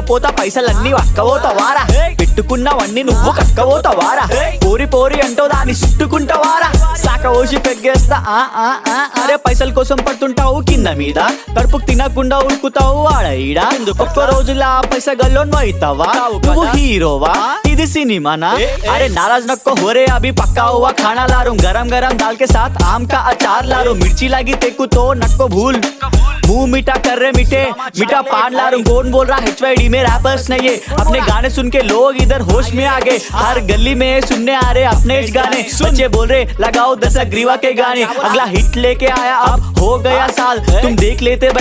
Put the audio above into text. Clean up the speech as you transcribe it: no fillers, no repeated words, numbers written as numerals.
పోతా పైసలన్నీ అక్కబోతావారా, పెట్టుకున్నవన్నీ నువ్వు కక్కబోతావారా, పోరి పోరి అంటో దాన్ని చుట్టుకుంటావారా, సాక ఓసి పెగ్గేస్తా అరే పైసల కోసం పడుతుంటావు కింద మీద, కడుపుకు తినకుండా ఉరుకుతావు ఆడ ఈడ, ఒక్క రోజులా పైసా గల్లోన్ అవుతావా, నువ్వు హీరోవా ఇది సినిమానా, अरे नाराज नको हो रे अभी पक्का हुआ खाना ला रूं, गरम गरम दाल के साथ आम का अचार ला रूं, मिर्ची लगी तेकू तो नको भूल, मुंह मीठा कर रहे मीठे मीठा पान ला रूं, कौन बोल रहा HYD में रैपर्स नहीं है, अपने गाने सुन के लोग इधर होश में आ गए, हर गली में सुनने आ रहे अपने गाने, बच्चे बोल रहे लगाओ 10 ग्रीवा के गाने, अगला हिट लेके आया अब हो गया साल, तुम देख लेते